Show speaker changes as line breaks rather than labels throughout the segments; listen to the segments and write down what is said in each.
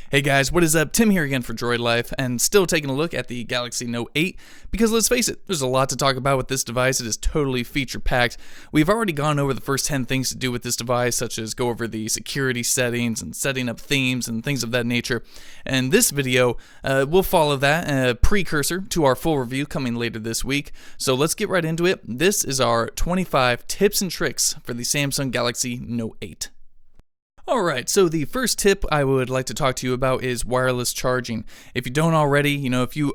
Hey guys, what is up? Tim here again for Droid Life, and still taking a look at the Galaxy Note 8, because let's face it, there's a lot to talk about with this device. It is totally feature-packed. We've already gone over the first 10 things to do with this device, such as go over the security settings and setting up themes and things of that nature. And this video will follow that, a precursor to our full review coming later this week. So let's get right into it. This is our 25 tips and tricks for the Samsung Galaxy Note 8. Alright, so the first tip I would like to talk to you about is wireless charging. If you don't already, if you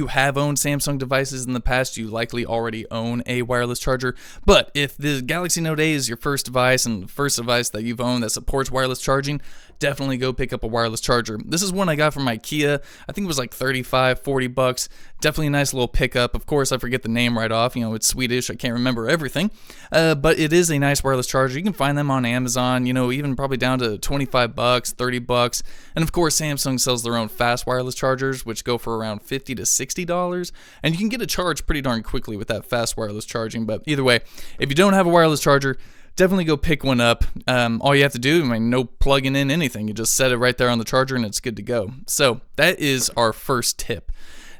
have owned Samsung devices in the past, you likely already own a wireless charger. But if the Galaxy Note 8 is your first device and the first device that you've owned that supports wireless charging, definitely go pick up a wireless charger. This is one I got from IKEA. I think it was like 35, 40 bucks. Definitely a nice little pickup. Of course, I forget the name right off. It's Swedish. I can't remember everything. But it is a nice wireless charger. You can find them on Amazon, even probably down to 25 bucks, 30 bucks. And of course, Samsung sells their own fast wireless chargers, which go for around $50 to $60. And you can get a charge pretty darn quickly with that fast wireless charging. But either way, if you don't have a wireless charger, definitely go pick one up. All you have to do, no plugging in anything. You just set it right there on the charger and it's good to go. So that is our first tip.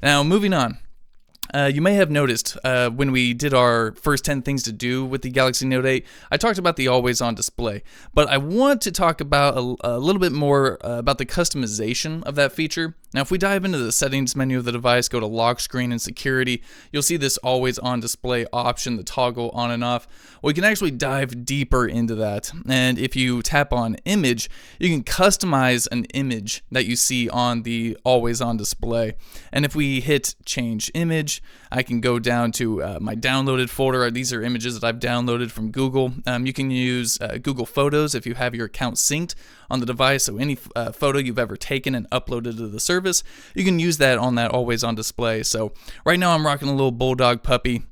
Now, moving on. You may have noticed when we did our first 10 things to do with the Galaxy Note 8, I talked about the always-on display, but I want to talk about a little bit more about the customization of that feature. Now, if we dive into the settings menu of the device, go to lock screen and security, you'll see this always-on display option, the toggle on and off. Well, you can actually dive deeper into that, and if you tap on image, you can customize an image that you see on the always-on display. And if we hit change image, I can go down to my downloaded folder. These are images that I've downloaded from Google. You can use Google Photos if you have your account synced on the device, so any photo you've ever taken and uploaded to the service, you can use that on that always-on display. So right now I'm rocking a little bulldog puppy.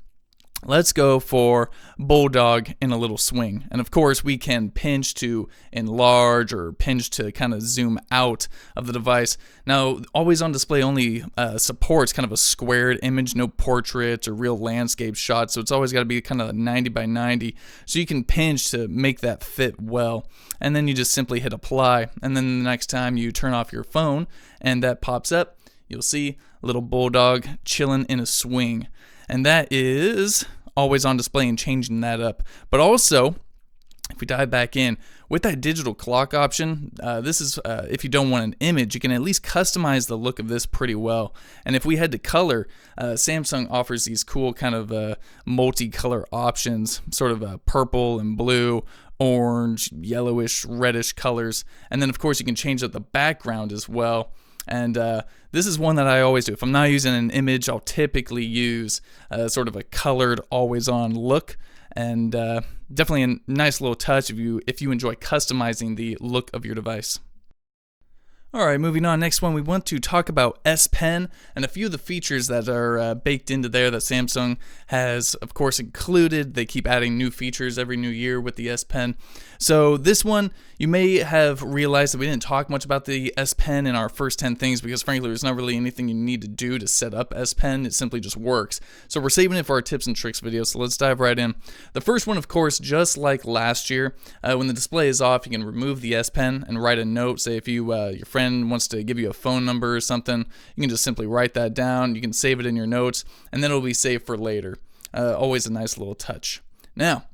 Let's go for bulldog in a little swing. And of course, we can pinch to enlarge or pinch to kind of zoom out of the device. Now, always on display only supports kind of a squared image, no portraits or real landscape shots. So it's always got to be kind of 90 by 90. So you can pinch to make that fit well. And then you just simply hit apply. And then the next time you turn off your phone and that pops up, you'll see a little bulldog chilling in a swing. And that is always on display and changing that up. But also, if we dive back in, with that digital clock option, this is if you don't want an image, you can at least customize the look of this pretty well. And if we head to color, Samsung offers these cool kind of multicolor options, sort of purple and blue, orange, yellowish, reddish colors. And then, of course, you can change up the background as well. And this is one that I always do. If I'm not using an image, I'll typically use sort of a colored always-on look. And definitely a nice little touch if you enjoy customizing the look of your device. Alright, moving on. Next one, we want to talk about S Pen and a few of the features that are baked into there that Samsung has, of course, included. They keep adding new features every new year with the S Pen. So this one, you may have realized that we didn't talk much about the S Pen in our first 10 things because, frankly, there's not really anything you need to do to set up S Pen. It simply just works. So we're saving it for our tips and tricks video, so let's dive right in. The first one, of course, just like last year, when the display is off, you can remove the S Pen and write a note. Say if you your friend wants to give you a phone number or something, you can just simply write that down. You can save it in your notes, and then it'll be saved for later. Always a nice little touch. Now,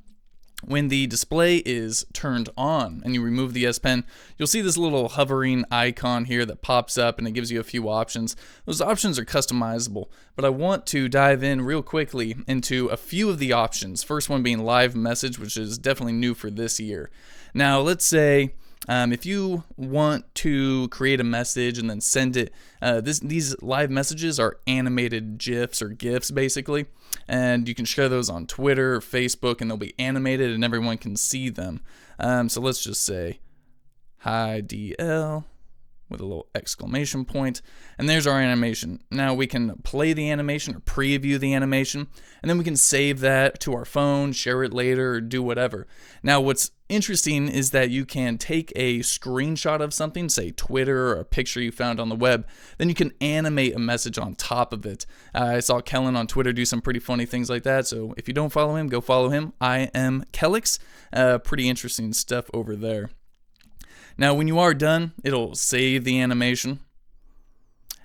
when the display is turned on and you remove the S Pen, you'll see this little hovering icon here that pops up and it gives you a few options. Those options are customizable, but I want to dive in real quickly into a few of the options. First one being live message, which is definitely new for this year. Now, let's say if you want to create a message and then send it, these live messages are animated GIFs or GIFs basically, and you can share those on Twitter or Facebook and they'll be animated and everyone can see them. So let's just say, hi DL, with a little exclamation point, and there's our animation. Now we can play the animation or preview the animation, and then we can save that to our phone, share it later, or do whatever. Now what's interesting is that you can take a screenshot of something, say Twitter or a picture you found on the web, then you can animate a message on top of it. I saw Kellen on Twitter do some pretty funny things like that, so if you don't follow him, go follow him. I am Kellix. Pretty interesting stuff over there. Now, when you are done, it'll save the animation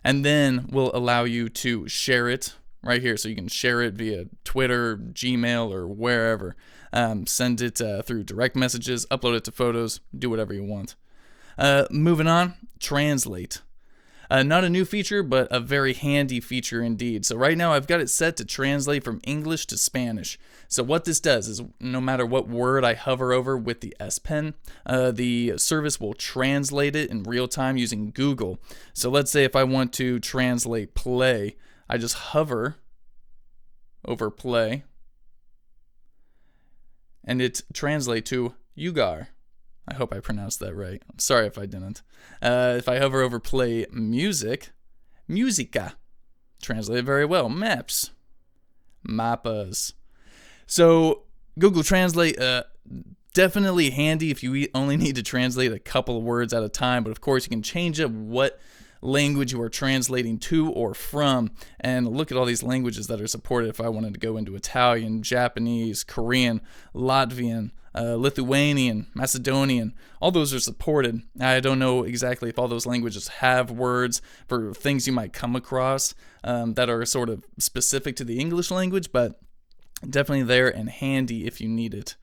and then will allow you to share it right here. So you can share it via Twitter, Gmail, or wherever. Send it through direct messages, upload it to photos, do whatever you want. Moving on, translate. Not a new feature, but a very handy feature indeed. So right now I've got it set to translate from English to Spanish. So what this does is no matter what word I hover over with the S Pen, the service will translate it in real time using Google. So let's say if I want to translate play, I just hover over play and it translates to Yugar. I hope I pronounced that right. I'm sorry if I didn't. If I hover over play music, musica. Translated very well. Maps. Mapas. So Google Translate, definitely handy if you only need to translate a couple of words at a time. But of course, you can change up what language you are translating to or from, and look at all these languages that are supported. If I wanted to go into Italian, Japanese, Korean, Latvian, Lithuanian, Macedonian, all those are supported. I don't know exactly if all those languages have words for things you might come across that are sort of specific to the English language, but definitely there and handy if you need it.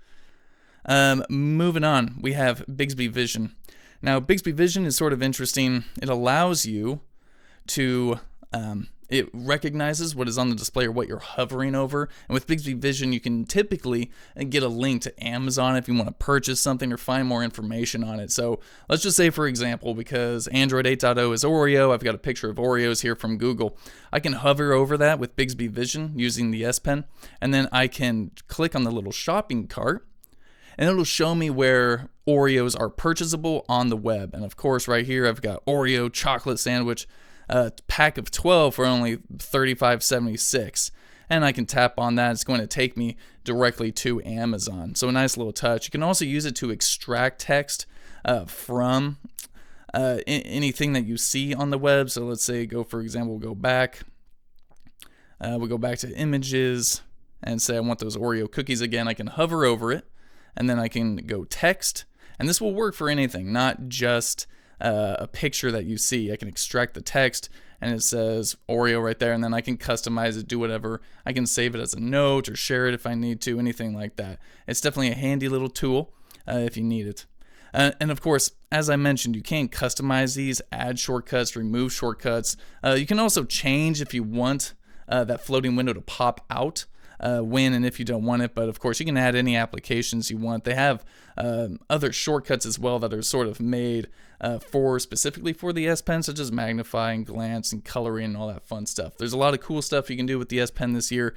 Moving on, we have Bixby Vision. Now, Bixby Vision is sort of interesting. It allows you to, it recognizes what is on the display or what you're hovering over. And with Bixby Vision, you can typically get a link to Amazon if you want to purchase something or find more information on it. So let's just say, for example, because Android 8.0 is Oreo, I've got a picture of Oreos here from Google. I can hover over that with Bixby Vision using the S Pen, and then I can click on the little shopping cart, and it'll show me where Oreos are purchasable on the web. And of course, right here, I've got Oreo chocolate sandwich, pack of 12 for only $35.76. And I can tap on that. It's going to take me directly to Amazon. So a nice little touch. You can also use it to extract text from anything that you see on the web. So let's say, for example, we'll go back. We'll go back to images and say I want those Oreo cookies again. I can hover over it, and then I can go text, and this will work for anything, not just a picture that you see. I can extract the text, and it says Oreo right there, and then I can customize it, do whatever. I can save it as a note or share it if I need to, anything like that. It's definitely a handy little tool if you need it. And of course, as I mentioned, you can customize these, add shortcuts, remove shortcuts. You can also change if you want that floating window to pop out. When and if you don't want it, but of course you can add any applications you want. They have other shortcuts as well that are sort of made specifically for the S Pen, such as magnifying, glance, and coloring, and all that fun stuff. There's a lot of cool stuff you can do with the S Pen this year,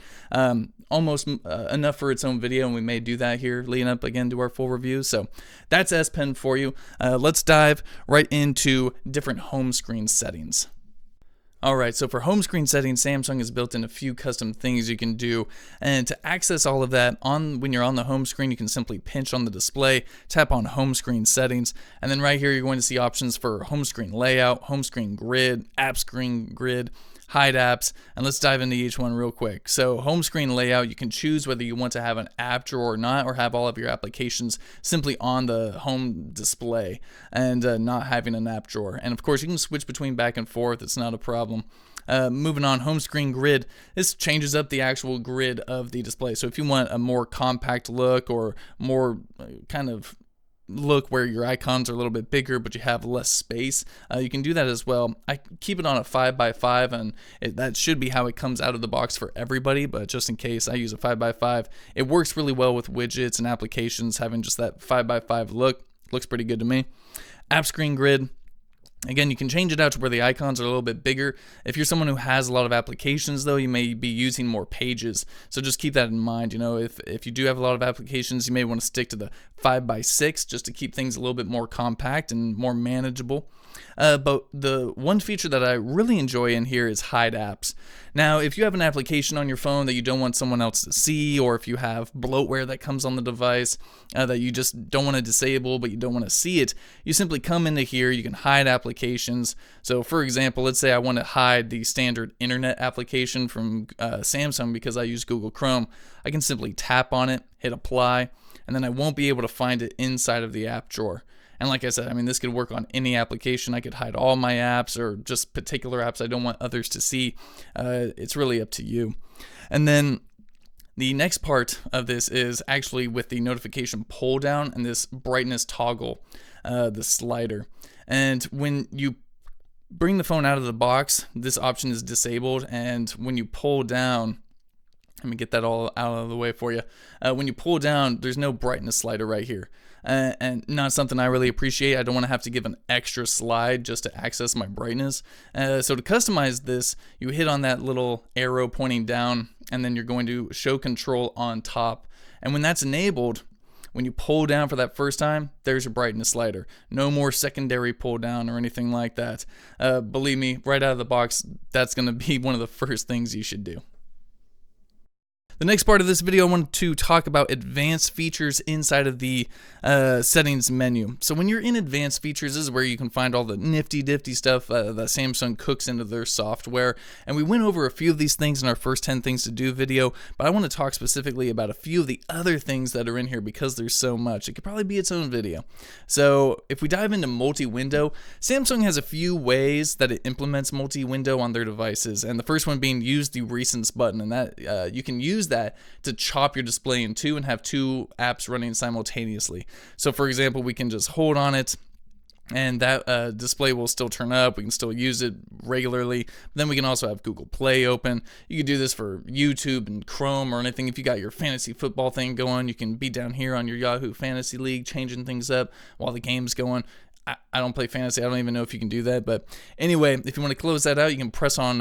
almost enough for its own video, and we may do that here leading up again to our full review. So that's S Pen for you. Let's dive right into different home screen settings. Alright, so for home screen settings, Samsung has built in a few custom things you can do, and to access all of that, when you're on the home screen, you can simply pinch on the display, tap on home screen settings, and then right here you're going to see options for home screen layout, home screen grid, app screen grid, hide apps, and let's dive into each one real quick. So home screen layout, you can choose whether you want to have an app drawer or not, or have all of your applications simply on the home display and not having an app drawer. And of course you can switch between back and forth, it's not a problem. Moving on, home screen grid, this changes up the actual grid of the display. So if you want a more compact look or more kind of look where your icons are a little bit bigger but you have less space, you can do that as well. I keep it on a 5x5, and that should be how it comes out of the box for everybody, but just in case, I use a 5x5. It works really well with widgets and applications, having just that 5x5 look. Looks pretty good to me. App screen grid, again, you can change it out to where the icons are a little bit bigger. If you're someone who has a lot of applications, though, you may be using more pages. So just keep that in mind. You know, if you do have a lot of applications, you may want to stick to the 5x6 just to keep things a little bit more compact and more manageable. But the one feature that I really enjoy in here is hide apps. Now, if you have an application on your phone that you don't want someone else to see, or if you have bloatware that comes on the device that you just don't want to disable but you don't want to see it, you simply come into here, you can hide applications. So for example, let's say I want to hide the standard internet application from Samsung because I use Google Chrome. I can simply tap on it, hit apply, and then I won't be able to find it inside of the app drawer. And like I said, I mean, this could work on any application. I could hide all my apps or just particular apps I don't want others to see. It's really up to you. And then the next part of this is actually with the notification pull down and this brightness toggle, the slider. And when you bring the phone out of the box, this option is disabled. And when you pull down, let me get that all out of the way for you. When you pull down, there's no brightness slider right here. And not something I really appreciate. I don't want to have to give an extra slide just to access my brightness. So to customize this, you hit on that little arrow pointing down, and then you're going to show control on top. And when that's enabled, when you pull down for that first time, there's your brightness slider. No more secondary pull down or anything like that. Believe me, right out of the box, that's going to be one of the first things you should do. The next part of this video, I wanted to talk about advanced features inside of the settings menu. So when you're in advanced features, this is where you can find all the nifty stuff that Samsung cooks into their software. And we went over a few of these things in our first 10 things to do video, but I want to talk specifically about a few of the other things that are in here because there's so much. It could probably be its own video. So if we dive into multi-window, Samsung has a few ways that it implements multi-window on their devices. And the first one being use the recents button, and that you can use that to chop your display in two and have two apps running simultaneously. So for example, we can just hold on it and that display will still turn up. We can still use it regularly. Then we can also have Google Play open. You can do this for YouTube and Chrome or anything. If you got your fantasy football thing going, you can be down here on your Yahoo Fantasy League changing things up while the game's going. I don't play fantasy. I don't even know if you can do that. But anyway, if you want to close that out, you can press on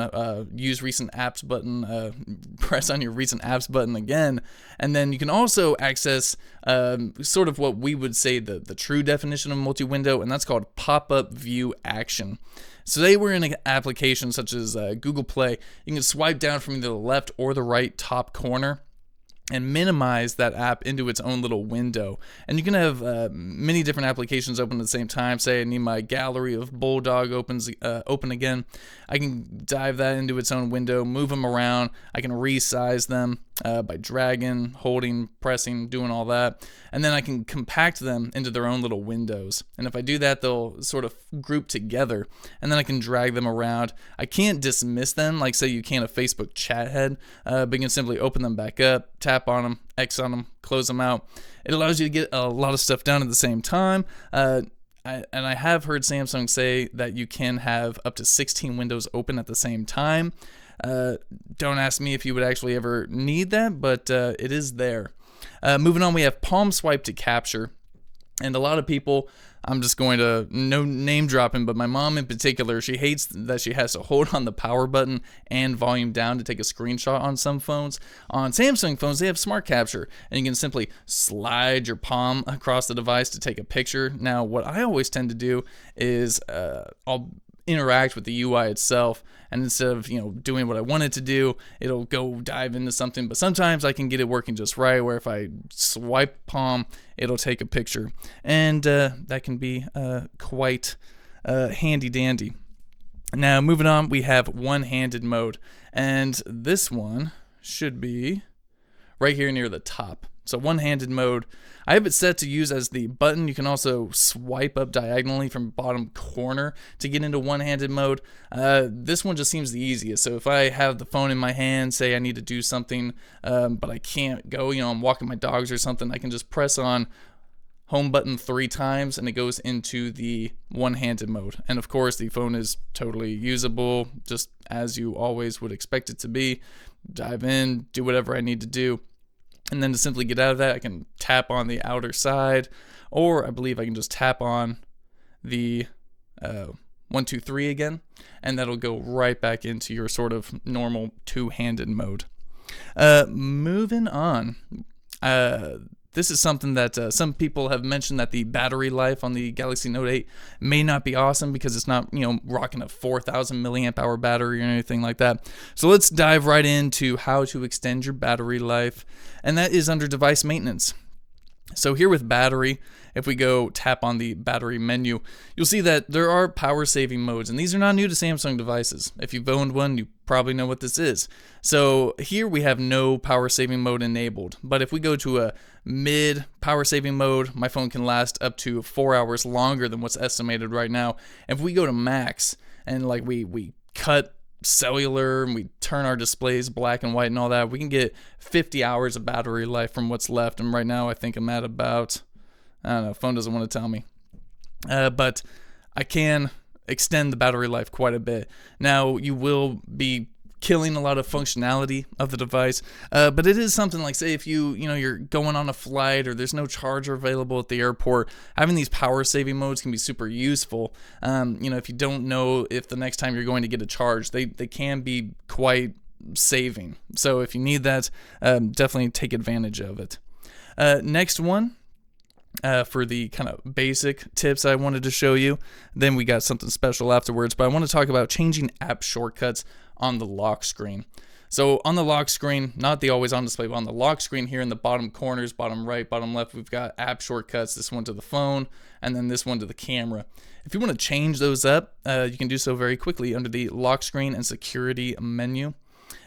use recent apps button, press on your recent apps button again. And then you can also access sort of what we would say the true definition of multi-window, and that's called pop-up view action. So say we're in an application such as Google Play, you can swipe down from either the left or the right top corner and minimize that app into its own little window. And you can have many different applications open at the same time. Say I need my gallery of Bulldog open again. I can dive that into its own window, move them around. I can resize them by dragging, holding, pressing, doing all that. And then I can compact them into their own little windows. And if I do that, they'll sort of group together. And then I can drag them around. I can't dismiss them, like say you can a Facebook chat head, but you can simply open them back up, tap on them, X on them, close them out. It allows you to get a lot of stuff done at the same time. I have heard Samsung say that you can have up to 16 windows open at the same time. Don't ask me if you would actually ever need that, but it is there. Moving on, we have palm swipe to capture. And a lot of people, I'm just going to no name dropping, but my mom in particular, she hates that she has to hold on the power button and volume down to take a screenshot on some phones. On Samsung phones, they have smart capture, and you can simply slide your palm across the device to take a picture. Now, what I always tend to do is I'll interact with the UI itself, and instead of doing what I want it to do, it'll go dive into something. But sometimes I can get it working just right, where if I swipe palm, it'll take a picture, and that can be quite handy dandy. Now moving on, we have one-handed mode, and this one should be right here near the top. So one-handed mode, I have it set to use as the button. You can also swipe up diagonally from bottom corner to get into one-handed mode. This one just seems the easiest. So if I have the phone in my hand, say I need to do something, but I can't go, I'm walking my dogs or something, I can just press on home button 3 times and it goes into the one-handed mode. And of course the phone is totally usable, just as you always would expect it to be. Dive in, do whatever I need to do. And then to simply get out of that, I can tap on the outer side, or I believe I can just tap on the 1, 2, 3 again, and that'll go right back into your sort of normal two-handed mode. Moving on. This is something that some people have mentioned, that the battery life on the Galaxy Note 8 may not be awesome because it's not, rocking a 4,000 milliamp hour battery or anything like that. So let's dive right into how to extend your battery life, and that is under device maintenance. So here with battery, if we go tap on the battery menu, you'll see that there are power saving modes, and these are not new to Samsung devices. If you've owned one, you probably know what this is. So here we have no power saving mode enabled, but if we go to a mid power saving mode, my phone can last up to 4 hours longer than what's estimated right now. If we go to max and like we cut cellular and we turn our displays black and white and all that, we can get 50 hours of battery life from what's left. And right now I think I'm at about, I don't know, phone doesn't want to tell me, but I can extend the battery life quite a bit. Now you will be killing a lot of functionality of the device, but it is something like, say if you're going on a flight or there's no charger available at the airport, having these power saving modes can be super useful. If you don't know if the next time you're going to get a charge, they can be quite saving. So if you need that, definitely take advantage of it. Next one, for the kind of basic tips I wanted to show you, then we got something special afterwards, but I want to talk about changing app shortcuts on the lock screen. So on the lock screen, not the always on display, but on the lock screen here in the bottom corners, bottom right, bottom left, we've got app shortcuts, this one to the phone, and then this one to the camera. If you want to change those up, you can do so very quickly under the lock screen and security menu.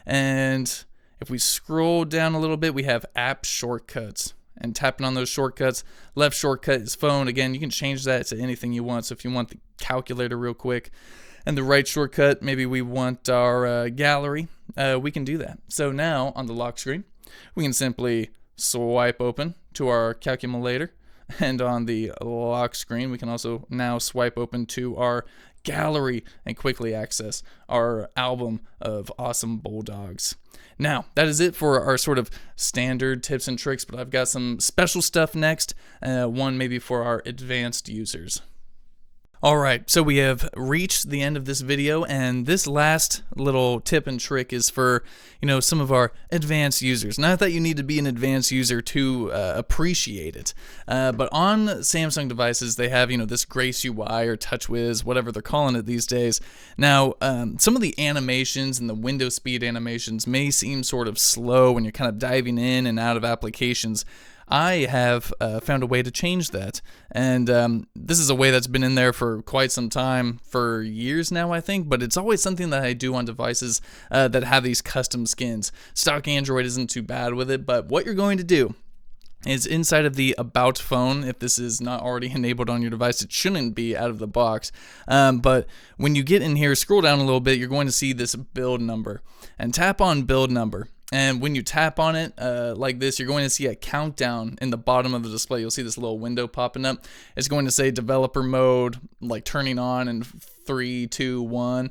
And if we scroll down a little bit, we have app shortcuts. And tapping on those shortcuts, left shortcut is phone. Again, you can change that to anything you want. So if you want the calculator real quick, and the right shortcut, maybe we want our gallery, we can do that. So now on the lock screen, we can simply swipe open to our calculator. And on the lock screen, we can also now swipe open to our gallery and quickly access our album of awesome bulldogs. Now, that is it for our sort of standard tips and tricks, but I've got some special stuff next, one maybe for our advanced users. Alright, so we have reached the end of this video, and this last little tip and trick is for, some of our advanced users. Not that you need to be an advanced user to appreciate it, but on Samsung devices, they have, this Grace UI or TouchWiz, whatever they're calling it these days. Now, some of the animations and the window speed animations may seem sort of slow when you're kind of diving in and out of applications. I have found a way to change that, and this is a way that's been in there for quite some time, for years now I think, but it's always something that I do on devices that have these custom skins. Stock Android isn't too bad with it, but what you're going to do is inside of the About phone, if this is not already enabled on your device, it shouldn't be out of the box, but when you get in here, scroll down a little bit, you're going to see this build number, and tap on build number. And when you tap on it like this, you're going to see a countdown in the bottom of the display. You'll see this little window popping up. It's going to say developer mode, like turning on in 3, 2, 1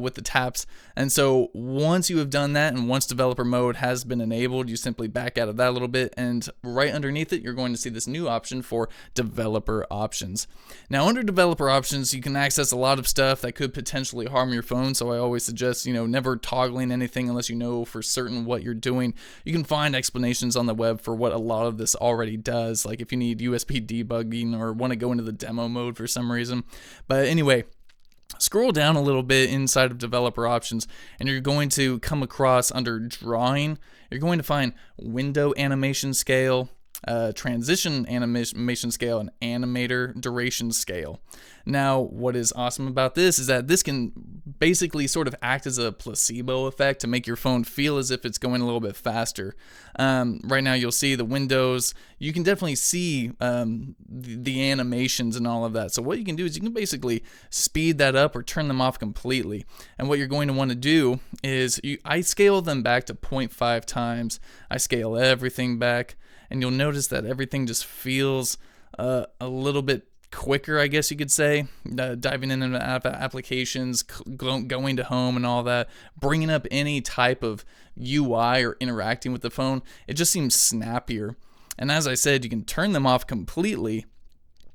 with the taps. And so once you have done that, and once developer mode has been enabled, you simply back out of that a little bit, and right underneath it, you're going to see this new option for developer options. Now under developer options, you can access a lot of stuff that could potentially harm your phone. So I always suggest, never toggling anything unless you know for certain what you're doing. You can find explanations on the web for what a lot of this already does, like if you need USB debugging or want to go into the demo mode for some reason. But anyway, scroll down a little bit inside of developer options, and you're going to come across under drawing, you're going to find window animation scale, transition animation scale, and animator duration scale. Now, what is awesome about this is that this can basically sort of act as a placebo effect to make your phone feel as if it's going a little bit faster. Right now, you'll see the windows. You can definitely see the animations and all of that. So what you can do is you can basically speed that up or turn them off completely. And what you're going to want to do is I scale them back to 0.5 times. I scale everything back, and you'll notice that everything just feels a little bit quicker, I guess you could say, diving in and out of applications, going to home and all that, bringing up any type of UI or interacting with the phone. It just seems snappier. And as I said, you can turn them off completely,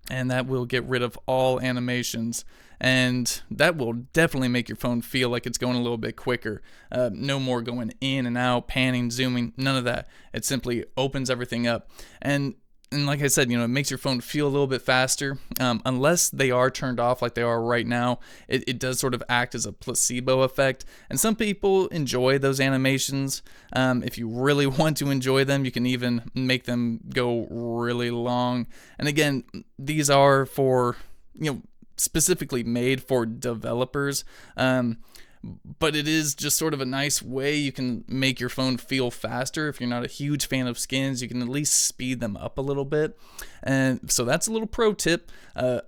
and that will get rid of all animations, and that will definitely make your phone feel like it's going a little bit quicker. No more going in and out, panning, zooming, none of that. It simply opens everything up. And And like I said, it makes your phone feel a little bit faster. Unless they are turned off like they are right now, it does sort of act as a placebo effect. And some people enjoy those animations. If you really want to enjoy them, you can even make them go really long. And again, these are for, specifically made for developers. But it is just sort of a nice way you can make your phone feel faster. If you're not a huge fan of skins, you can at least speed them up a little bit. And so that's a little pro tip.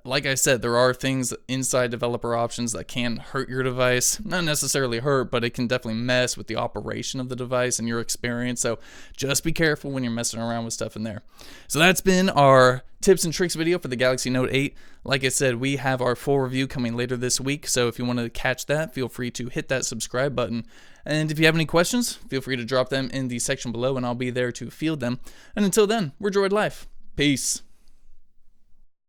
Like I said, there are things inside developer options that can hurt your device. Not necessarily hurt, but it can definitely mess with the operation of the device and your experience. So just be careful when you're messing around with stuff in there. So that's been our tips and tricks video for the Galaxy Note 8. Like I said, we have our full review coming later this week, so if you want to catch that, feel free to hit that subscribe button. And if you have any questions, feel free to drop them in the section below, and I'll be there to field them. And until then, we're Droid Life. Peace.